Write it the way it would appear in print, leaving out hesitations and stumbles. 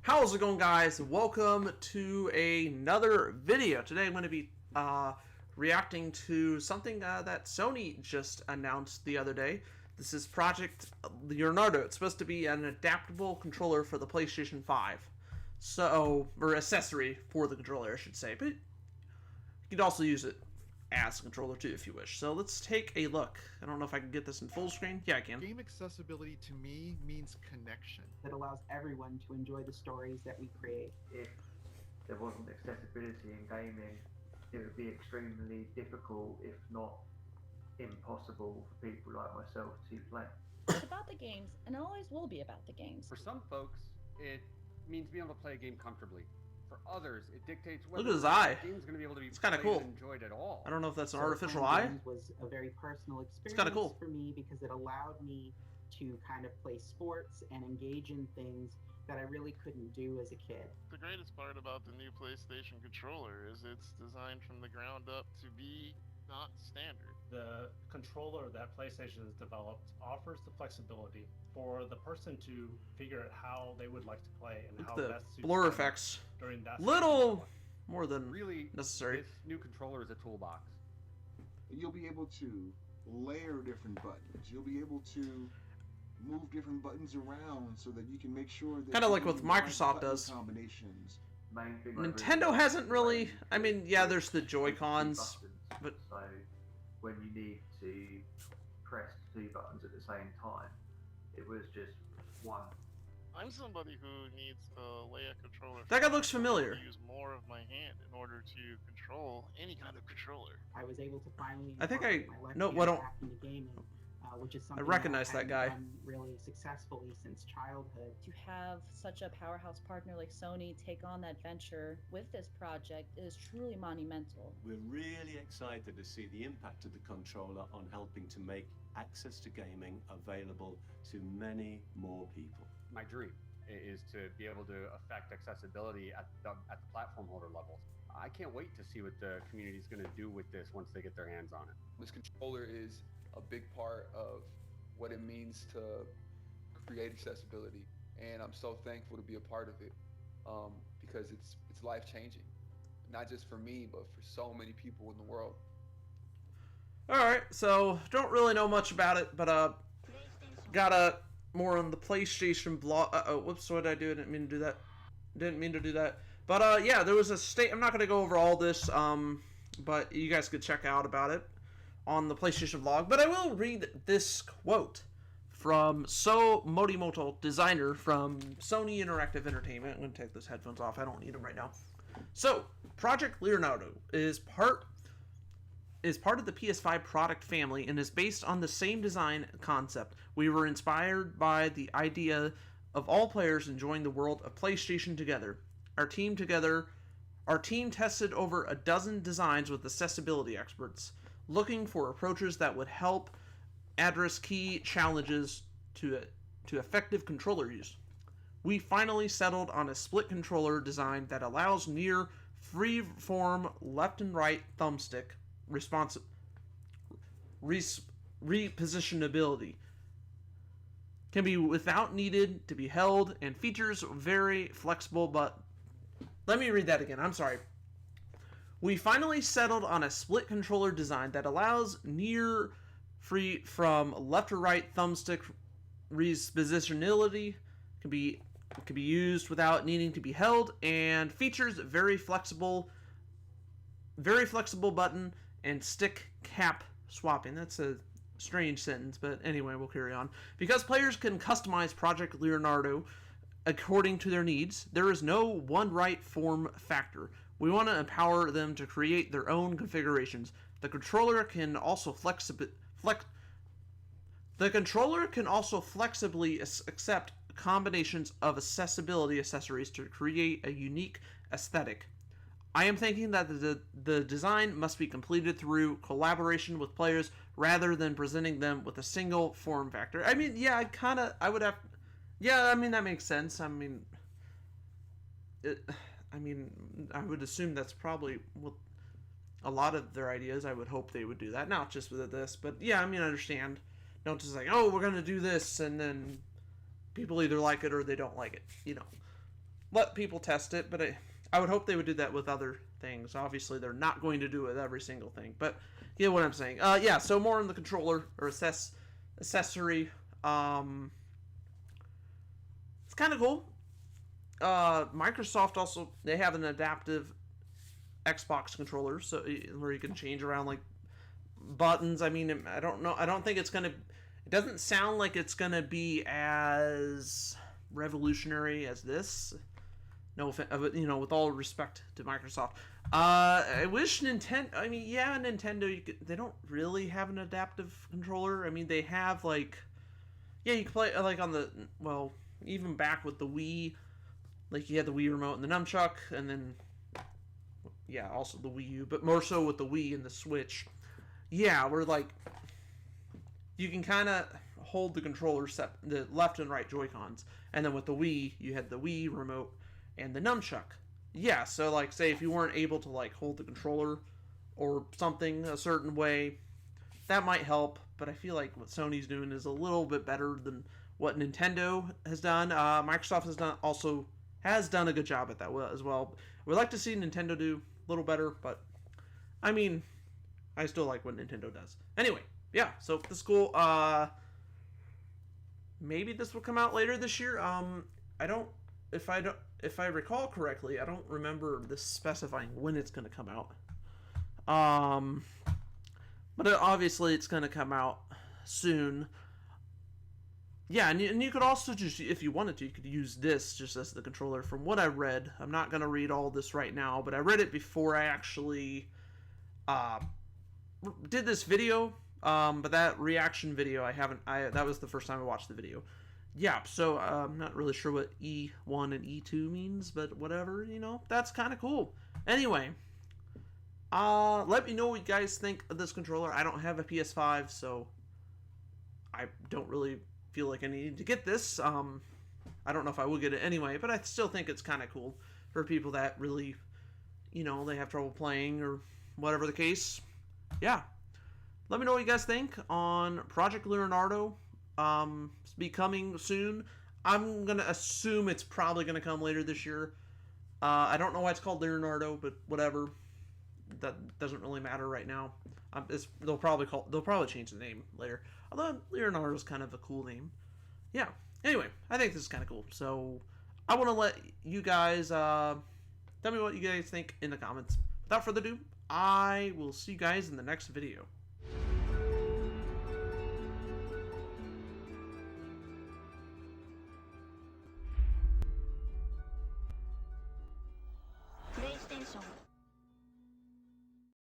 How's it going, guys? Welcome to another video. Today I'm going to be reacting to something that Sony just announced the other day. This is Project Leonardo. It's supposed to be an adaptable controller for the PlayStation 5. Or accessory for the controller, I should say. But you could also use it as a controller too if you wish. So let's take a look. I don't know if I can get this in full screen. Yeah, I can. Game accessibility to me means connection. That allows everyone to enjoy the stories that we create. If there wasn't accessibility in gaming, it would be extremely difficult, if not impossible, for people like myself to play. It's about the games, and it always will be about the games. For some folks, it means being able to play a game comfortably. For others, it dictates whether Look at his eye. the game's going to be able to be It's kind of played cool. and enjoyed at all. I don't know if that's an So artificial playing eye. games was a very personal experience kinda cool. for me because it allowed me to kind of play sports and engage in things that I really couldn't do as a kid. The greatest part about the new PlayStation controller is it's designed from the ground up to be not standard. The controller that PlayStation has developed offers the flexibility for the person to figure out how they would like to play and Look how at the best suits blur them effects. during that Little more than Really, necessary. this new controller is a toolbox. You'll be able to layer different buttons. You'll be able to move different buttons around so that you can make sure that Kinda like you what do the right Microsoft button does. Combinations. Main thing I Nintendo really hasn't liked really. was I mean, yeah, there's the two Joy-Cons, buttons. but So when you need to press two buttons at the same time, it was just one. I'm somebody who needs to lay a controller. That guy looks familiar. Use more of my hand in order to control any kind of controller. I was able to finally I think incorporate I- my left no, hand well, don't- back into gaming, which is something recognize I that hadn't guy. done really successfully since childhood. To have such a powerhouse partner like Sony take on that venture with this project is truly monumental. We're really excited to see the impact of the controller on helping to make access to gaming available to many more people. My dream is to be able to affect accessibility at the platform holder level. I can't wait to see what the community is going to do with this once they get their hands on it. This controller is a big part of what it means to create accessibility, and I'm so thankful to be a part of it because it's life-changing, not just for me, but for so many people in the world. alright, so don't really know much about it, but got more on the PlayStation blog. Whoops, what did I do? I didn't mean to do that. But yeah, there was a state. I'm not going to go over all this, but you guys could check out about it on the PlayStation blog. But I will read this quote from So Morimoto, designer from Sony Interactive Entertainment. I'm going to take those headphones off. I don't need them right now. So, Project Leonardo is part of the PS5 product family and is based on the same design concept. We were inspired by the idea of all players enjoying the world of PlayStation together. Our team tested over a dozen designs with accessibility experts, looking for approaches that would help address key challenges to effective controller use. We finally settled on a split controller design that allows near free-form left and right thumbstick repositionability. Can be without needed to be held and features very flexible. But let me read that again. I'm sorry. We finally settled on a split controller design that allows near free from left or right thumbstick repositionability. Can be used without needing to be held and features very flexible button and stick cap swapping. That's a strange sentence, but anyway, we'll carry on. Because players can customize Project Leonardo according to their needs, there is no one right form factor. We want to empower them to create their own configurations. The controller can also flexibly accept combinations of accessibility accessories to create a unique aesthetic. I am thinking that the design must be completed through collaboration with players rather than presenting them with a single form factor. I mean, yeah, I mean, that makes sense. I mean, I would assume that's probably what a lot of their ideas. I would hope they would do that, not just with this, but yeah, I mean, I understand. Don't just like, oh, we're going to do this, and then people either like it or they don't like it. You know, let people test it. But I would hope they would do that with other things. Obviously, they're not going to do it with every single thing. But you know what I'm saying. Yeah. So more on the controller or accessory. It's kind of cool. Microsoft also, they have an adaptive Xbox controller, so where you can change around like buttons. I mean, I don't know. I don't think it's gonna. It doesn't sound like it's gonna be as revolutionary as this. No, you know, with all respect to Microsoft. I wish Nintendo. I mean, yeah, Nintendo. They don't really have an adaptive controller. I mean, they have like, yeah, you can play like on the even back with the Wii. Like, you had the Wii remote and the nunchuck, and then, yeah, also the Wii U, but more so with the Wii and the Switch. Yeah, where, like, you can kind of hold the controller, the left and right Joy-Cons, and then with the Wii, you had the Wii remote and the nunchuck. Yeah, so, like, say if you weren't able to, like, hold the controller or something a certain way, that might help, but I feel like what Sony's doing is a little bit better than what Nintendo has done. Microsoft has done a good job at that as well. We'd like to see Nintendo do a little better, but I mean, I still like what Nintendo does. Anyway, yeah, so this is cool. Maybe this will come out later this year. If I recall correctly, I don't remember this specifying when it's going to come out. But obviously it's going to come out soon. Yeah, and you could also just, if you wanted to, you could use this just as the controller. From what I read, I'm not going to read all this right now, but I read it before I actually did this video. But that reaction video, that was the first time I watched the video. Yeah, so I'm not really sure what E1 and E2 means, but whatever, you know, that's kind of cool. Anyway, let me know what you guys think of this controller. I don't have a PS5, so I don't really feel like I need to get this. I don't know if I will get it anyway, but I still think it's kind of cool for people that really, you know, they have trouble playing or whatever the case. Yeah. Let me know what you guys think on Project Leonardo. It's be coming soon. I'm going to assume it's probably going to come later this year. I don't know why it's called Leonardo, but whatever. That doesn't really matter right now. They'll probably change the name later. Although Leonardo's kind of a cool name. Yeah. Anyway, I think this is kind of cool. So I want to let you guys tell me what you guys think in the comments. Without further ado, I will see you guys in the next video.